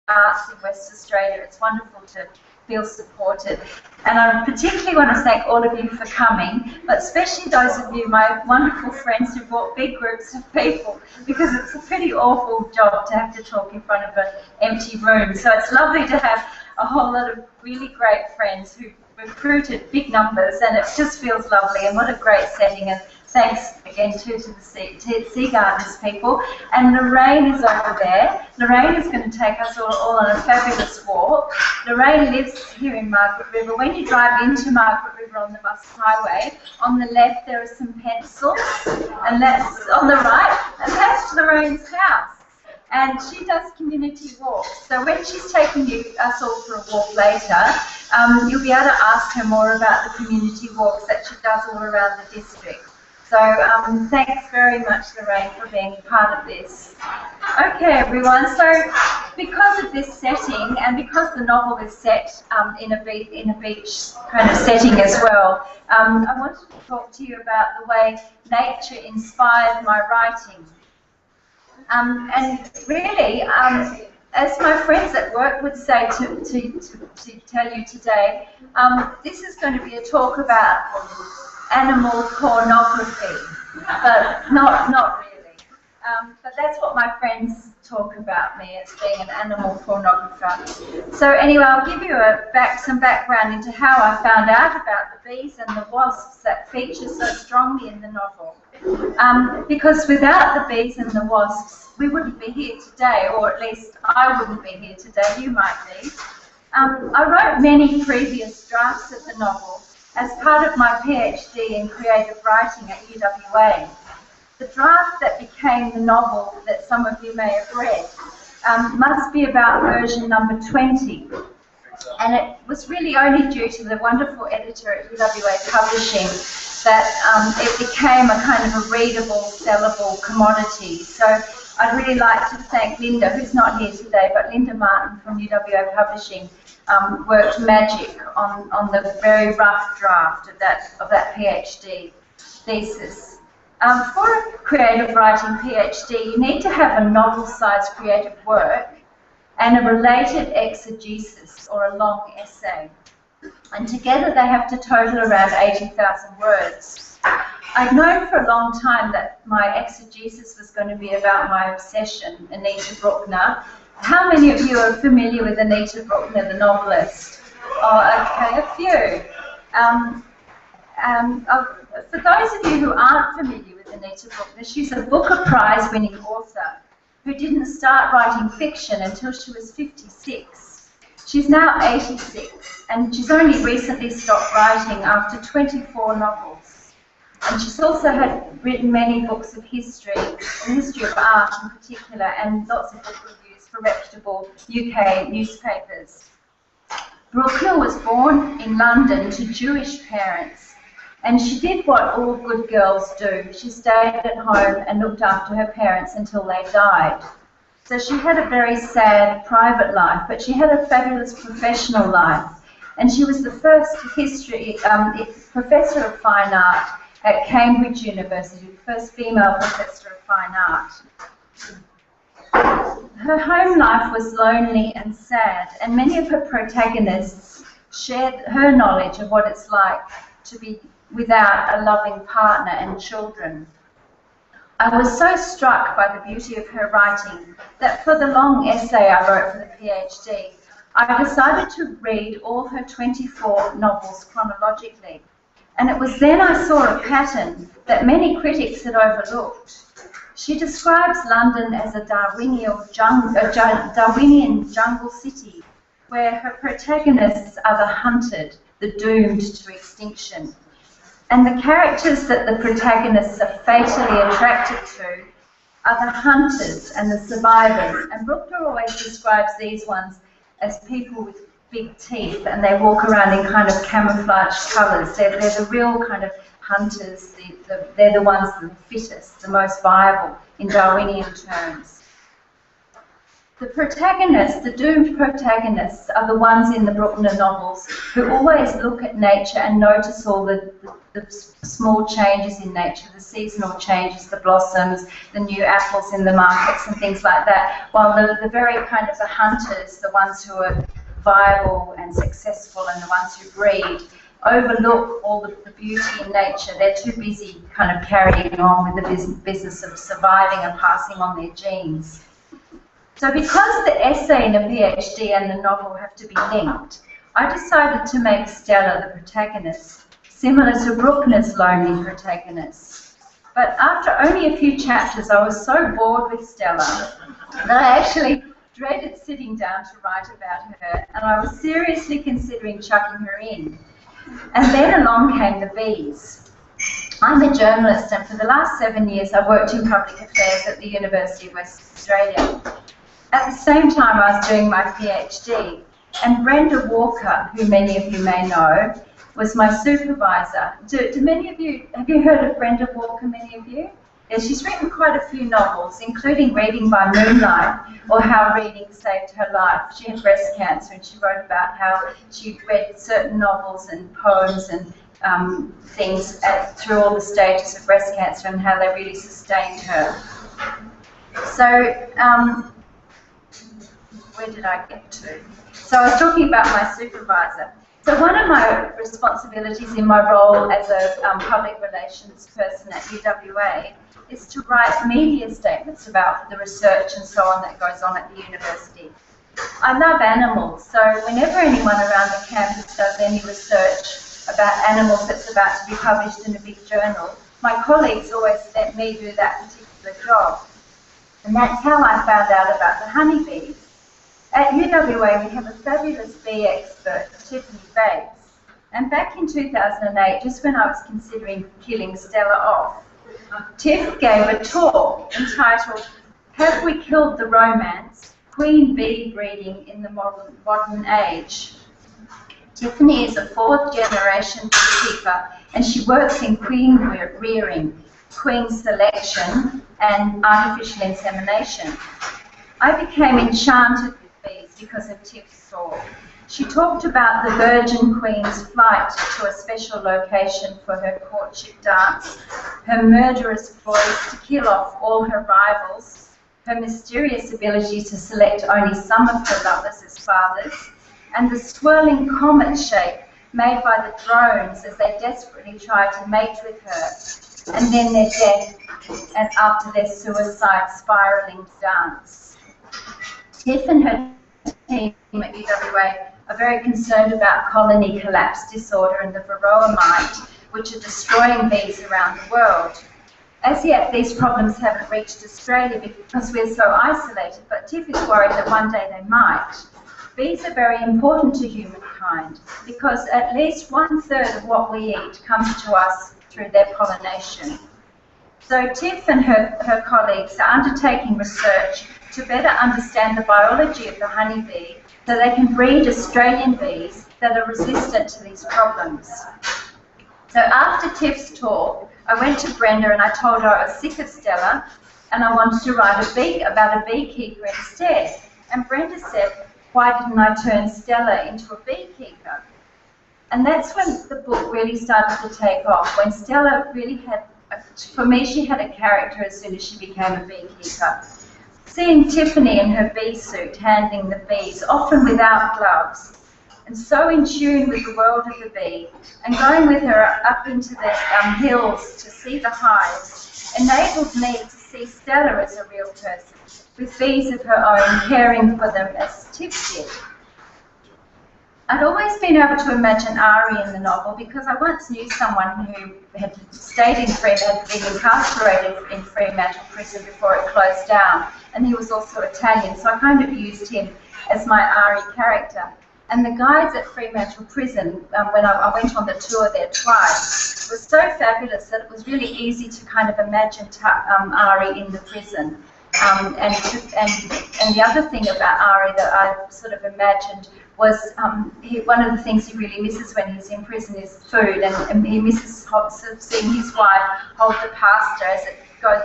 arts in West Australia. It's wonderful to feel supported. And I particularly want to thank all of you for coming, but especially those of you, my wonderful friends who brought big groups of people, because it's a pretty awful job to have to talk in front of an empty room. So it's lovely to have a whole lot of really great friends who recruited big numbers, and it just feels lovely, and what a great setting. And thanks again too to the Sea Gardens people. And Lorraine is over there. Lorraine is going to take us all on a fabulous walk. Lorraine lives here in Margaret River. When you drive into Margaret River on the bus highway, on the left there are some pencils, and that's on the right, and that's Lorraine's house. And she does community walks. So when she's taking us all for a walk later, you'll be able to ask her more about the community walks that she does all around the district. So thanks very much, Lorraine, for being part of this. Okay, everyone. So because of this setting, and because the novel is set in a beach kind of setting as well, I wanted to talk to you about the way nature inspired my writing. And really, as my friends at work would say to tell you today, this is going to be a talk about animal pornography, but not really. But that's what my friends talk about me as being an animal pornographer. So anyway, I'll give you some background into how I found out about the bees and the wasps that feature so strongly in the novel. Because without the bees and the wasps, we wouldn't be here today, or at least I wouldn't be here today, you might be. I wrote many previous drafts of the novel as part of my PhD in creative writing at UWA. The draft that became the novel that some of you may have read must be about version number 20. And it was really only due to the wonderful editor at UWA Publishing that it became a kind of a readable, sellable commodity. So I'd really like to thank Linda, who's not here today, but Linda Martin from UWA Publishing worked magic on the very rough draft of that PhD thesis. For a creative writing PhD, you need to have a novel-sized creative work and a related exegesis, or a long essay. And together they have to total around 80,000 words. I'd known for a long time that my exegesis was going to be about my obsession, Anita Bruckner. How many of you are familiar with Anita Bruckner, the novelist? Oh, okay, a few. For those of you who aren't familiar with Anita Bruckner, she's a Booker Prize-winning author who didn't start writing fiction until she was 56. She's now 86, and she's only recently stopped writing after 24 novels. And she's also written many books of history, the history of art in particular, and lots of book reviews for reputable UK newspapers. Bruckner was born in London to Jewish parents, and she did what all good girls do. She stayed at home and looked after her parents until they died. So she had a very sad private life, but she had a fabulous professional life. And she was the first history professor of fine art at Cambridge University, the first female professor of fine art. Her home life was lonely and sad, and many of her protagonists shared her knowledge of what it's like to be without a loving partner and children. I was so struck by the beauty of her writing that for the long essay I wrote for the PhD, I decided to read all her 24 novels chronologically. And it was then I saw a pattern that many critics had overlooked. She describes London as a Darwinian jungle city where her protagonists are the hunted, the doomed to extinction. And the characters that the protagonists are fatally attracted to are the hunters and the survivors. And Bruckner always describes these ones as people with big teeth, and they walk around in kind of camouflage colours. They're the real kind of hunters. They're the ones that are the fittest, the most viable in Darwinian terms. The protagonists, the doomed protagonists, are the ones in the Bruckner novels who always look at nature and notice all the small changes in nature, the seasonal changes, the blossoms, the new apples in the markets and things like that, while the very kind of the hunters, the ones who are viable and successful and the ones who breed, overlook all the beauty in nature. They're too busy kind of carrying on with the business of surviving and passing on their genes. So because the essay in a PhD and the novel have to be linked, I decided to make Stella the protagonist, similar to Bruckner's lonely protagonist. But after only a few chapters, I was so bored with Stella that I actually dreaded sitting down to write about her, and I was seriously considering chucking her in. And then along came the bees. I'm a journalist, and for the last 7 years I've worked in public affairs at the University of Western Australia. At the same time I was doing my PhD, and Brenda Walker, who many of you may know, was my supervisor. Do many of you, have you heard of Brenda Walker, many of you? Yeah, she's written quite a few novels, including Reading by Moonlight, or How Reading Saved Her Life. She had breast cancer, and she wrote about how she read certain novels and poems and things through all the stages of breast cancer and how they really sustained her. So, where did I get to? So I was talking about my supervisor. So one of my responsibilities in my role as a public relations person at UWA is to write media statements about the research and so on that goes on at the university. I love animals, so whenever anyone around the campus does any research about animals that's about to be published in a big journal, my colleagues always let me do that particular job. And that's how I found out about the honeybees. At UWA, we have a fabulous bee expert, Tiffany Bates. And back in 2008, just when I was considering killing Stella off, Tiff gave a talk entitled, "Have We Killed the Romance? Queen Bee Breeding in the Modern Age." Tiffany is a fourth-generation beekeeper, and she works in queen rearing, queen selection, and artificial insemination. I became enchanted bees because of Tiff's talk. She talked about the virgin queen's flight to a special location for her courtship dance, her murderous ploys to kill off all her rivals, her mysterious ability to select only some of her lovers as fathers, and the swirling comet shape made by the drones as they desperately tried to mate with her, and then their death, and after their suicide spiralling dance. Tiff and her team at UWA are very concerned about colony collapse disorder and the varroa mite, which are destroying bees around the world. As yet, these problems haven't reached Australia because we're so isolated, but Tiff is worried that one day they might. Bees are very important to humankind because at least 1/3 of what we eat comes to us through their pollination. So Tiff and her colleagues are undertaking research to better understand the biology of the honeybee so they can breed Australian bees that are resistant to these problems. So after Tiff's talk, I went to Brenda and I told her I was sick of Stella and I wanted to write about a beekeeper instead. And Brenda said, "Why didn't I turn Stella into a beekeeper?" And that's when the book really started to take off, when Stella really had, for me, she had a character as soon as she became a beekeeper. Seeing Tiffany in her bee suit handling the bees, often without gloves, and so in tune with the world of the bee, and going with her up into the hills to see the hives, enabled me to see Stella as a real person, with bees of her own, caring for them as Tiff did. I'd always been able to imagine Ari in the novel because I once knew someone who had stayed in Fremantle, had been incarcerated in Fremantle prison before it closed down, and he was also Italian, so I kind of used him as my Ari character. And the guides at Fremantle prison, when I went on the tour there twice, was so fabulous that it was really easy to kind of imagine Ari in the prison. And the other thing about Ari that I sort of imagined was one of the things he really misses when he's in prison is food, and he misses sort of seeing his wife hold the pasta as it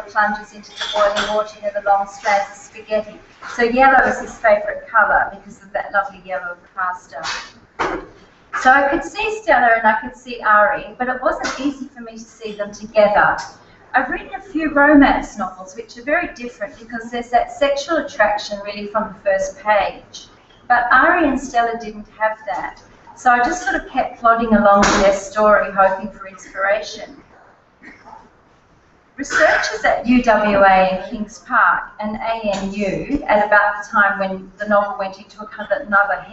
plunges into the boiling water, the long strands of spaghetti. So yellow is his favourite colour because of that lovely yellow pastel. So I could see Stella and I could see Ari, but it wasn't easy for me to see them together. I've written a few romance novels which are very different because there's that sexual attraction really from the first page. But Ari and Stella didn't have that. So I just sort of kept plodding along with their story, hoping for inspiration. Researchers at UWA in Kings Park and ANU, at about the time when the novel went into another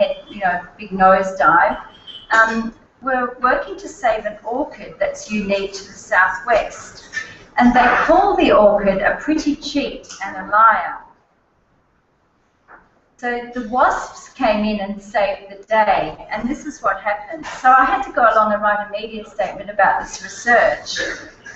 big nosedive, were working to save an orchid that's unique to the southwest. And they call the orchid a pretty cheat and a liar. So the wasps came in and saved the day, and this is what happened. So I had to go along and write a media statement about this research.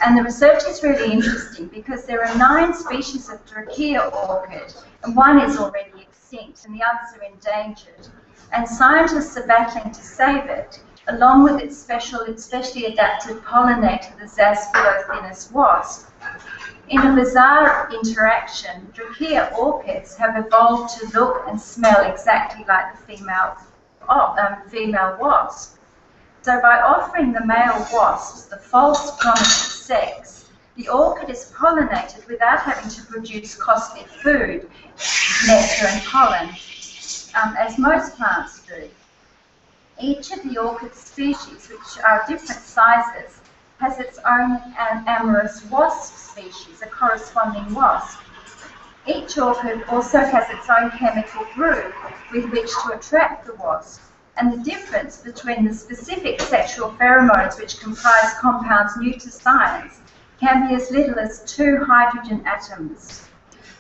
And the research is really interesting because there are 9 species of Dracaea orchid, and one is already extinct and the others are endangered. And scientists are battling to save it, along with its specially adapted pollinator, the Zaspilothinus wasp. In a bizarre interaction, Dracaea orchids have evolved to look and smell exactly like the female wasp. So by offering the male wasps the false promise of sex, the orchid is pollinated without having to produce costly food, nectar and pollen, as most plants do. Each of the orchid species, which are different sizes, has its own amorous wasp species, a corresponding wasp. Each orchid also has its own chemical group with which to attract the wasp, and the difference between the specific sexual pheromones which comprise compounds new to science can be as little as 2 hydrogen atoms.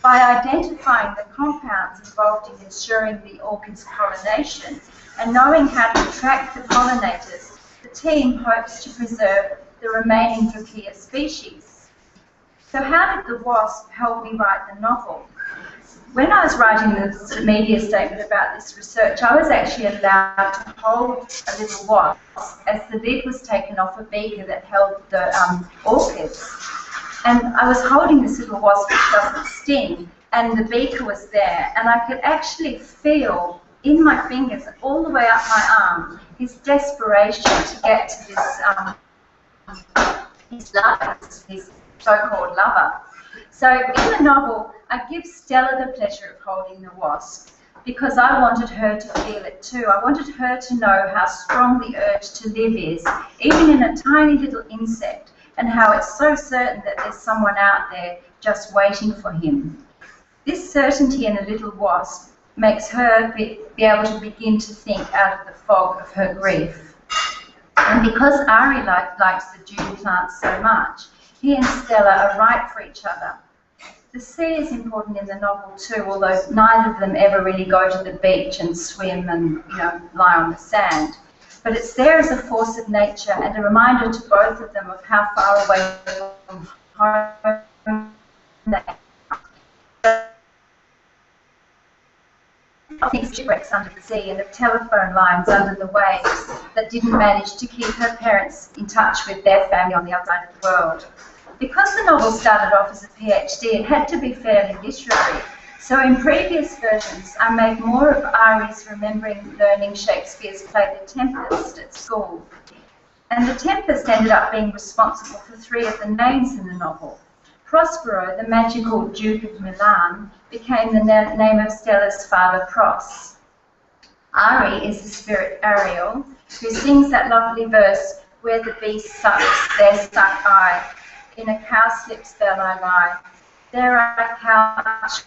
By identifying the compounds involved in ensuring the orchid's pollination and knowing how to attract the pollinators, the team hopes to preserve the remaining Dracaea species. So how did the wasp help me write the novel? When I was writing the media statement about this research, I was actually allowed to hold a little wasp as the lid was taken off a beaker that held the orchids. And I was holding this little wasp which doesn't sting, and the beaker was there, and I could actually feel in my fingers all the way up my arm his desperation to get to this his lover, his so-called lover. So in the novel, I give Stella the pleasure of holding the wasp because I wanted her to feel it too. I wanted her to know how strong the urge to live is, even in a tiny little insect, and how it's so certain that there's someone out there just waiting for him. This certainty in a little wasp makes her be able to begin to think out of the fog of her grief. And because Ari likes the June plants so much, he and Stella are right for each other. The sea is important in the novel too, although neither of them ever really go to the beach and swim and lie on the sand. But it's there as a force of nature and a reminder to both of them of how far away from home they are. I think shipwrecks under the sea and of telephone lines under the waves that didn't manage to keep her parents in touch with their family on the other side of the world. Because the novel started off as a PhD, it had to be fairly literary. So in previous versions, I made more of Ari's remembering learning Shakespeare's play The Tempest at school. And The Tempest ended up being responsible for 3 of the names in the novel. Prospero, the magical Duke of Milan, became the name of Stella's father, Pros. Ari is the spirit Ariel, who sings that lovely verse, "Where the bee sucks, there suck I. In a cowslip spell I lie. There I couch."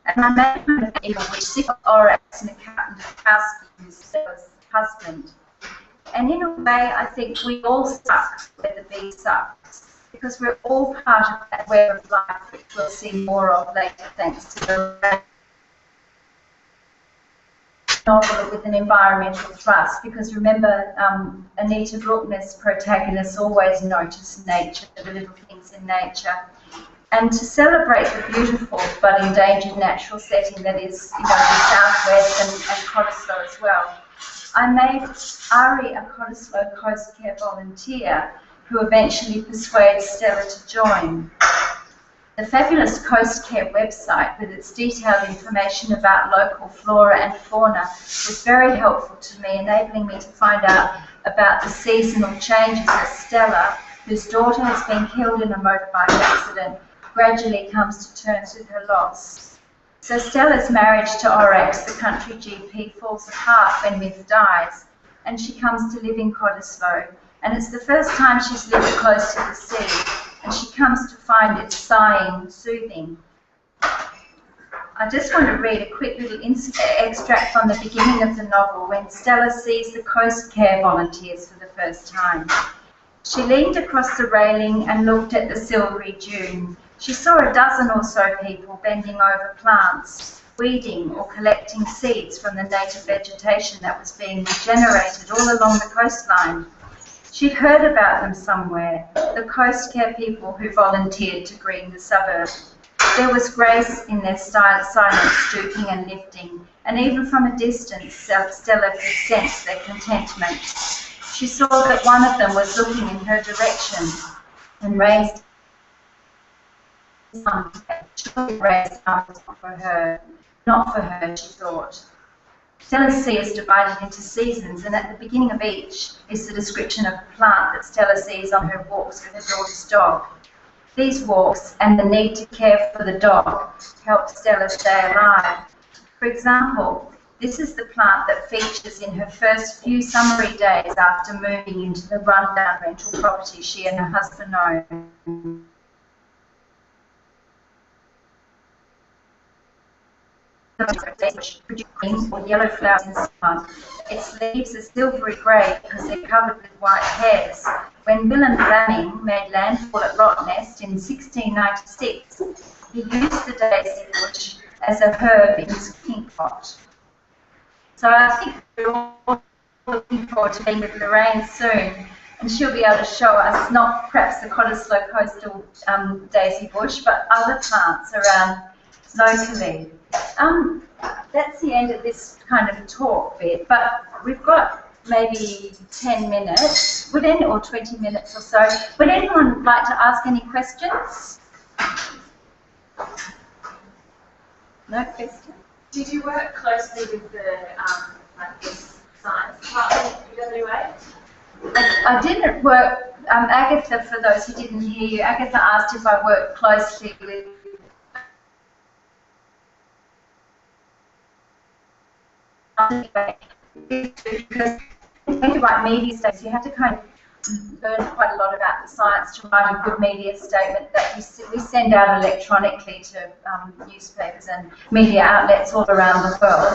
And I made an evil which sick Orax and accountant of housekeeping Stella's husband. And in a way, I think we all suck where the bee sucks, because we're all part of that web of life which we'll see more of later thanks to the novel with an environmental thrust, because remember, Anita Bruckner's protagonists always notice nature, the little things in nature. And to celebrate the beautiful but endangered natural setting that is, the southwest and Cottesloe as well, I made Ari a Cottesloe Coast Care volunteer who eventually persuades Stella to join. The fabulous Coast Care website, with its detailed information about local flora and fauna, was very helpful to me, enabling me to find out about the seasonal changes as Stella, whose daughter has been killed in a motorbike accident, gradually comes to terms with her loss. So Stella's marriage to Orex, the country GP, falls apart when Myth dies, and she comes to live in Cottesloe. And it's the first time she's lived close to the sea, and she comes to find it sighing, soothing. I just want to read a quick little extract from the beginning of the novel when Stella sees the Coast Care volunteers for the first time. She leaned across the railing and looked at the silvery dune. She saw a dozen or so people bending over plants, weeding or collecting seeds from the native vegetation that was being regenerated all along the coastline. She'd heard about them somewhere, the Coast Care people who volunteered to green the suburb. There was grace in their silent stooping and lifting, and even from a distance, Stella could sense their contentment. She saw that one of them was looking in her direction and raised arms for her. Not for her, she thought. Stella's sea is divided into seasons, and at the beginning of each is the description of a plant that Stella sees on her walks with her daughter's dog. These walks and the need to care for the dog help Stella stay alive. For example, this is the plant that features in her first few summery days after moving into the rundown rental property she and her husband own. Green or yellow flowers in summer. Its leaves are silvery grey because they're covered with white hairs. When Willem Vlaming made landfall at Rottnest in 1696, he used the daisy bush as a herb in his pink pot. So I think we're all looking forward to being with Lorraine soon, and she'll be able to show us not perhaps the Cottesloe coastal daisy bush, but other plants around locally. That's the end of this kind of talk bit, but we've got maybe 10 minutes, or 20 minutes or so. Would anyone like to ask any questions? No questions? Did you work closely with the science department at UWA? I didn't work, Agatha, for those who didn't hear you, Agatha asked if I worked closely with because when you write media statements, you have to kind of learn quite a lot about the science to write a good media statement that we send out electronically to newspapers and media outlets all around the world.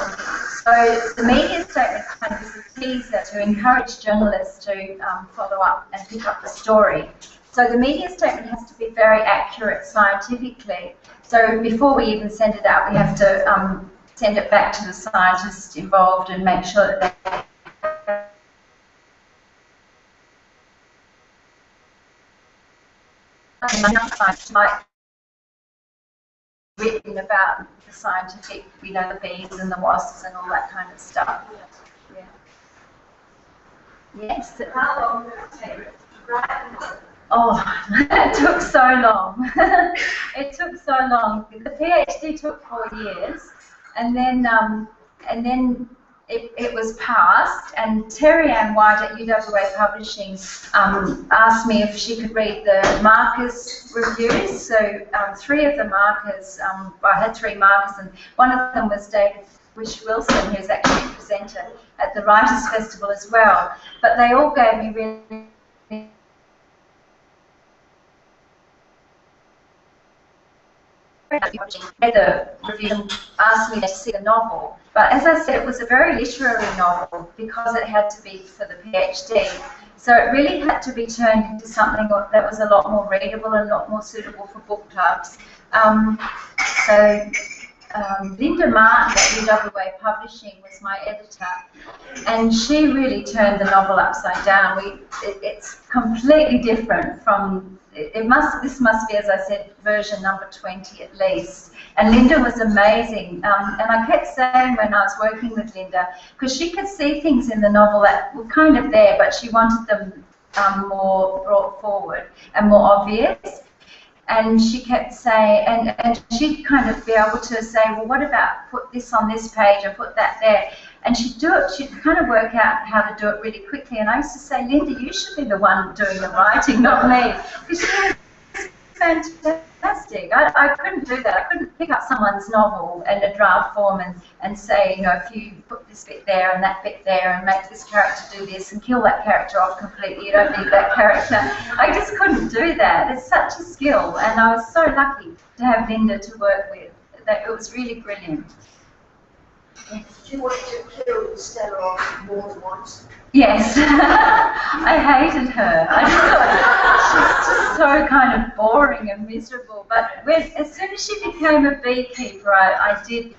So the media statement kind of is a teaser to encourage journalists to follow up and pick up the story. So the media statement has to be very accurate scientifically. So before we even send it out, we have to send it back to the scientists involved and make sure that they might written about the scientific, the bees and the wasps and all that kind of stuff. Yeah. Yes. How long did it take to write? Oh, it took so long. It took so long. The PhD took 4 years. And then it was passed, and Terry Ann White at UWA Publishing asked me if she could read the Marcus reviews. So 3 of the markers, I had 3 markers, and one of them was David Wish Wilson, who's actually a presenter at the Writers' Festival as well. But they all gave me really the review asked me to see the novel, but as I said, it was a very literary novel because it had to be for the PhD. So it really had to be turned into something that was a lot more readable and a lot more suitable for book clubs. Linda Martin at UWA Publishing was my editor, and she really turned the novel upside down. It's completely different from. This must be, as I said, version number 20 at least. And Linda was amazing. And I kept saying when I was working with Linda, because she could see things in the novel that were kind of there, but she wanted them more brought forward and more obvious. And she kept saying, and she'd kind of be able to say, well, what about put this on this page and put that there? And she'd do it, she'd kind of work out how to do it really quickly. And I used to say, Linda, you should be the one doing the writing, not me. Because she was fantastic. I couldn't do that. I couldn't pick up someone's novel in a draft form and say, you know, if you put this bit there and that bit there and make this character do this and kill that character off completely, you don't need that character. I just couldn't do that. It's such a skill, and I was so lucky to have Linda to work with. It was really brilliant. She wanted to kill Stella off more than once. Yes, I hated her. I just thought she's just so kind of boring and miserable. But as soon as she became a beekeeper, I did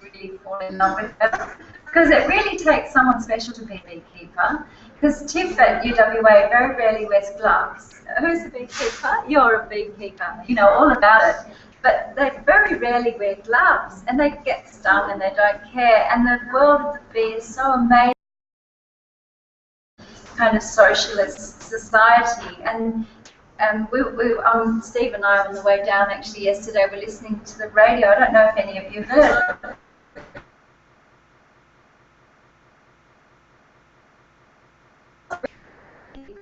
really fall in love with her, because it really takes someone special to be a beekeeper. Because Tiff at UWA very rarely wears gloves. Who's a beekeeper? You're a beekeeper. You know all about it. But they very rarely wear gloves, and they get stung and they don't care. And the world of the bee is so amazing. Kind of socialist society, and Steve and I on the way down actually yesterday were listening to the radio. I don't know if any of you heard.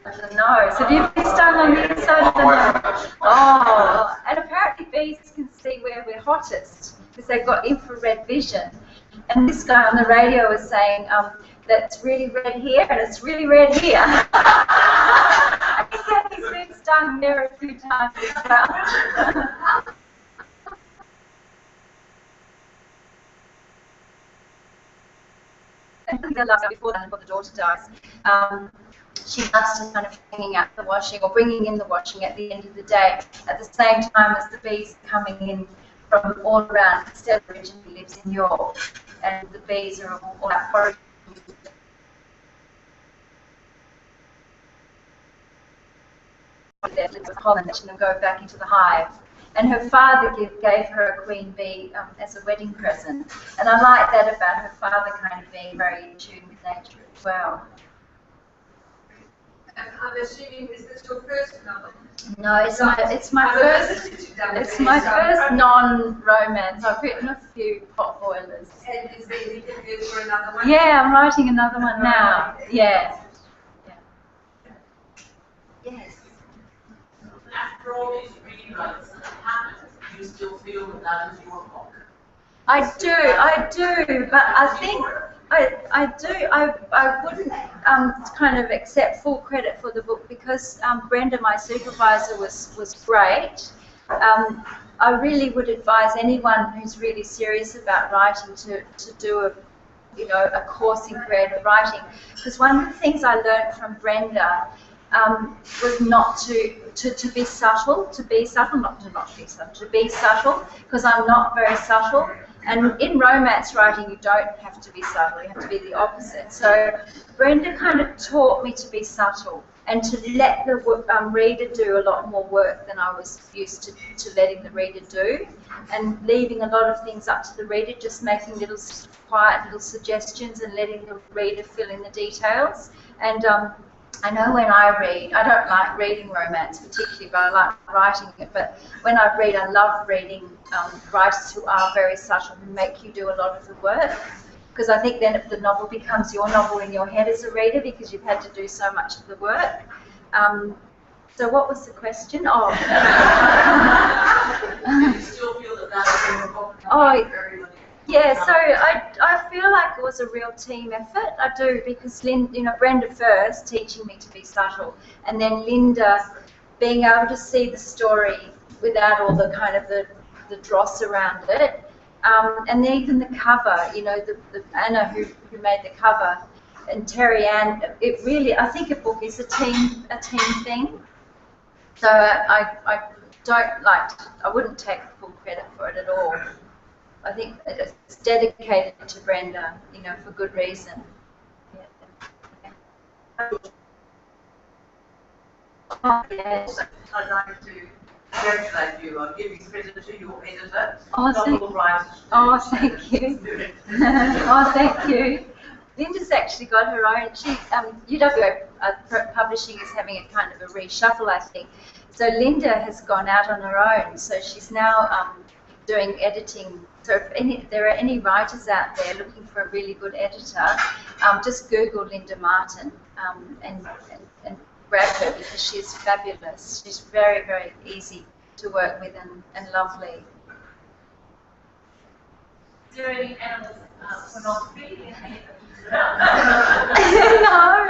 The nose. Have you been stung on the inside of the nose? Oh, and apparently bees can see where we're hottest because they've got infrared vision. And this guy on the radio was saying that it's really red here and it's really red here. He said he's been stung there a few times as well. Before the daughter dies, she loves to kind of hanging out the washing or bringing in the washing at the end of the day, at the same time as the bees are coming in from all around. Stella originally lives in York, and the bees are all out foraging. Pollen that she can go back into the hive. And her father gave her a queen bee as a wedding present. And I like that about her father kind of being very in tune with nature as well. And I'm assuming, is this your first novel? No, it's my first non-romance. I've written a few pot boilers. And is there any interviews for another one? Yeah, I'm writing another one now. Yeah. Yes. After all these rewrites that happened, do you still feel that is your book? I do, but I think I wouldn't kind of accept full credit for the book because Brenda, my supervisor, was great. I really would advise anyone who's really serious about writing to do a course in creative writing, because one of the things I learned from Brenda was not to be subtle, to be subtle, because I'm not very subtle. And in romance writing, you don't have to be subtle, you have to be the opposite. So Brenda kind of taught me to be subtle and to let the reader do a lot more work than I was used to letting the reader do, and leaving a lot of things up to the reader, just making little quiet little suggestions and letting the reader fill in the details. And I know when I read, I don't like reading romance particularly, but I like writing it. But when I read, I love reading writers who are very subtle, who make you do a lot of the work. Because I think then the novel becomes your novel in your head as a reader, because you've had to do so much of the work. So what was the question? Oh, Do you still feel that that's your book? Yeah, so I feel like it was a real team effort. I do, because Brenda first teaching me to be subtle, and then Linda being able to see the story without all the kind of the dross around it, and then even the cover. The Anna who made the cover, and Terry Ann. It really, I think a book is a team thing. So I wouldn't take full credit for it at all. I think it's dedicated to Brenda, for good reason. Yeah. Yes. I'd like to congratulate you on giving credit to your editor. Thank you. Thank you. Linda's actually got her own. UWA publishing is having a kind of a reshuffle, I think. So Linda has gone out on her own, so she's now doing editing. So if there are any writers out there looking for a really good editor, just Google Linda Martin and grab her, because she's fabulous. She's very, very easy to work with and lovely. Is there any animal pornography in here? No.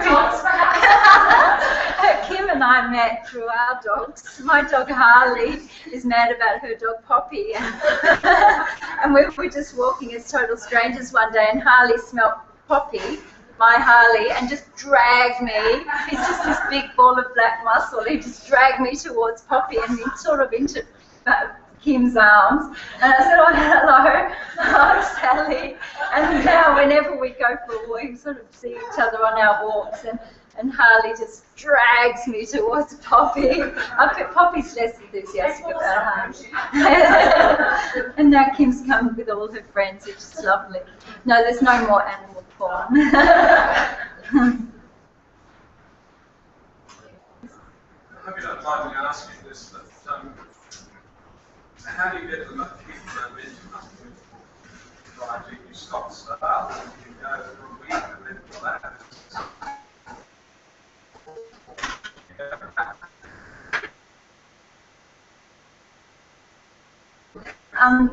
Dogs, perhaps? Kim and I met through our dogs. My dog Harley is mad about her dog Poppy, and we were just walking as total strangers one day, and Harley smelt Poppy, my Harley, and just dragged me. He's just this big ball of black muscle. He just dragged me towards Poppy and then sort of into Kim's arms, and I said, "Oh, hello, I'm Sally." And now whenever we go for a walk, we sort of see each other on our walks, and Harley just drags me towards Poppy. Poppy's less enthusiastic about Harley. And now Kim's come with all her friends, which is lovely. No, there's no more animal porn. I hope you don't mind me asking this, but how do you get the momentum up with writing? You stop, and you go for a week, and then relax.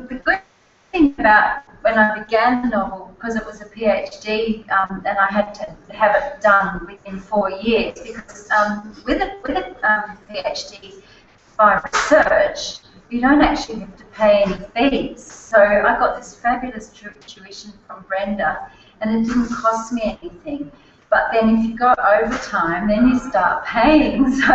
The good thing about when I began the novel, because it was a PhD, and I had to have it done within 4 years, because with a PhD by research, you don't actually have to pay any fees. So I got this fabulous tuition from Brenda, and it didn't cost me anything. But then if you go overtime, then you start paying. So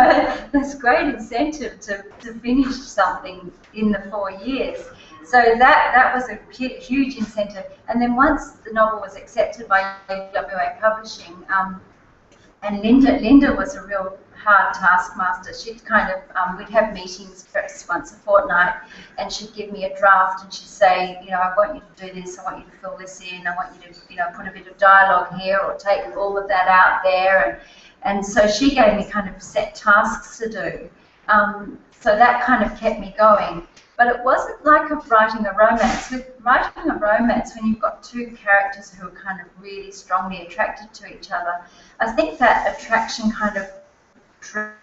there's great incentive to finish something in the 4 years. So that was a huge incentive. And then once the novel was accepted by WA Publishing, and Linda was a real hard taskmaster. She'd kind of, we'd have meetings perhaps once a fortnight, and she'd give me a draft, and she'd say, you know, I want you to do this, I want you to fill this in, I want you to, you know, put a bit of dialogue here, or take all of that out there, and so she gave me kind of set tasks to do. So that kind of kept me going. But it wasn't like writing a romance. With writing a romance, when you've got two characters who are kind of really strongly attracted to each other, I think that attraction kind of drags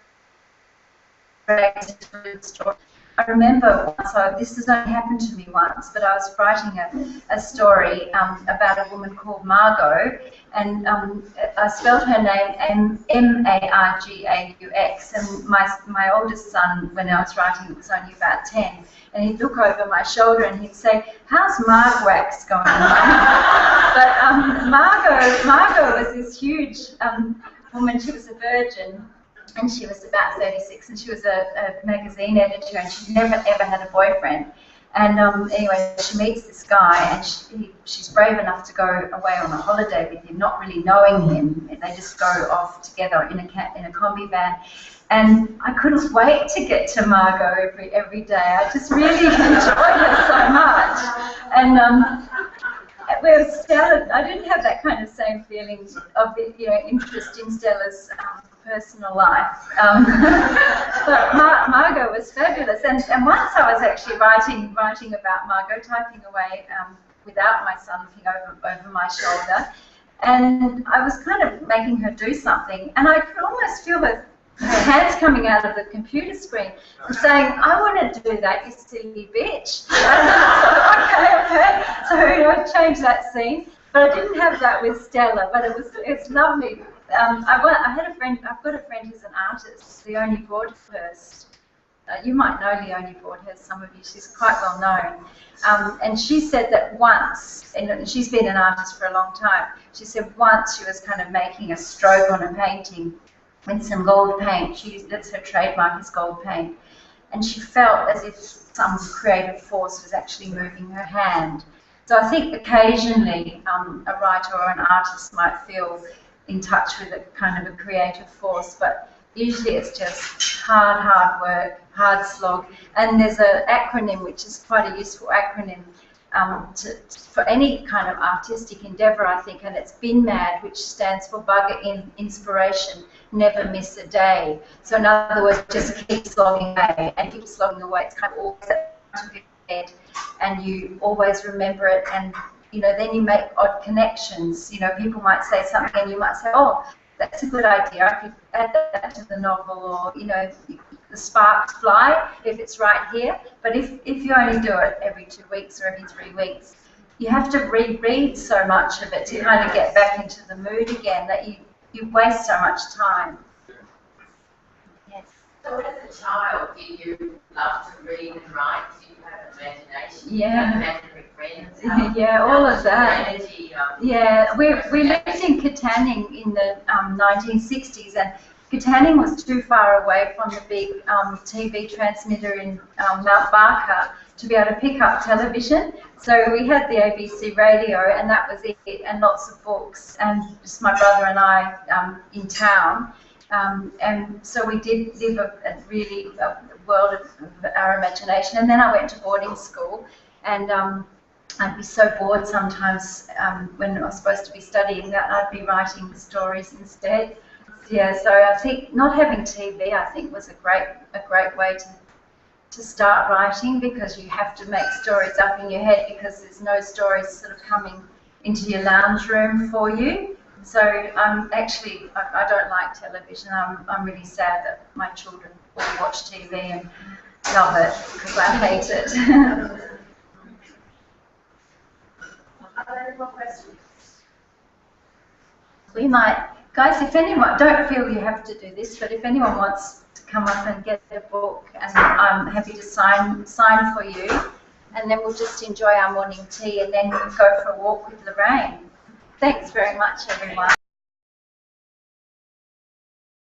into the story. I remember once, this has only happened to me once, but I was writing a story about a woman called Margot, and I spelled her name Margaux, and my oldest son, when I was writing, was only about 10, and he'd look over my shoulder and he'd say, "How's Margaret going on?" But Margot was this huge woman. She was a virgin, and she was about 36, and she was a magazine editor, and she never ever had a boyfriend. And anyway, she meets this guy, and she's brave enough to go away on a holiday with him, not really knowing him. They just go off together in a combi van. And I couldn't wait to get to Margot every day. I just really enjoyed her so much. And with Stella, I didn't have that kind of same feeling of, you know, interest in Stella's personal life. But Margot was fabulous. And once I was actually writing about Margot, typing away without my son looking over my shoulder, and I was kind of making her do something, and I could almost feel her hands coming out of the computer screen and saying, "I want to do that, you silly bitch." And okay. So I changed that scene, but I didn't have that with Stella. But it's lovely. I've got a friend who's an artist, Leonie Broadhurst. You might know Leonie Broadhurst, some of you. She's quite well known. And she said that once, and she's been an artist for a long time, she said once she was kind of making a stroke on a painting with some gold paint. That's her trademark, is gold paint. And she felt as if some creative force was actually moving her hand. So I think occasionally a writer or an artist might feel in touch with a kind of a creative force, but usually it's just hard work, hard slog. And there's an acronym, which is quite a useful acronym, for any kind of artistic endeavour, I think, and it's Been Mad, which stands for Bugger in Inspiration, never miss a day. So in other words, just keep slogging away, and keep slogging away. It's kind of always at the front of your head, and you always remember it, and then you make odd connections. People might say something, and you might say, oh, that's a good idea, I could add that to the novel, or, the sparks fly if it's right here. But if you only do it every 2 weeks or every 3 weeks, you have to reread so much of it to kind of get back into the mood again that you waste so much time. Yes. So as a child, did you love to read and write? Did you have imagination? Yeah. Did you have imaginary friends? Yeah, all of that. Energy, Yeah, we lived in Katanning in the 1960s, and Katanning was too far away from the big TV transmitter in Mount Barker to be able to pick up television. So we had the ABC radio, and that was it, and lots of books, and just my brother and I in town. And so we did live a really world of our imagination. And then I went to boarding school, and I'd be so bored sometimes when I was supposed to be studying that I'd be writing stories instead. Yeah, so I think not having TV, I think, was a great way to start writing, because you have to make stories up in your head, because there's no stories sort of coming into your lounge room for you. So actually, I don't like television. I'm really sad that my children all watch TV and love it, because I hate it. Are there any more questions? We might, guys, if anyone, don't feel you have to do this, but if anyone wants to come up and get a book, and I'm happy to sign for you, and then we'll just enjoy our morning tea, and then go for a walk with Lorraine. Thanks very much, everyone.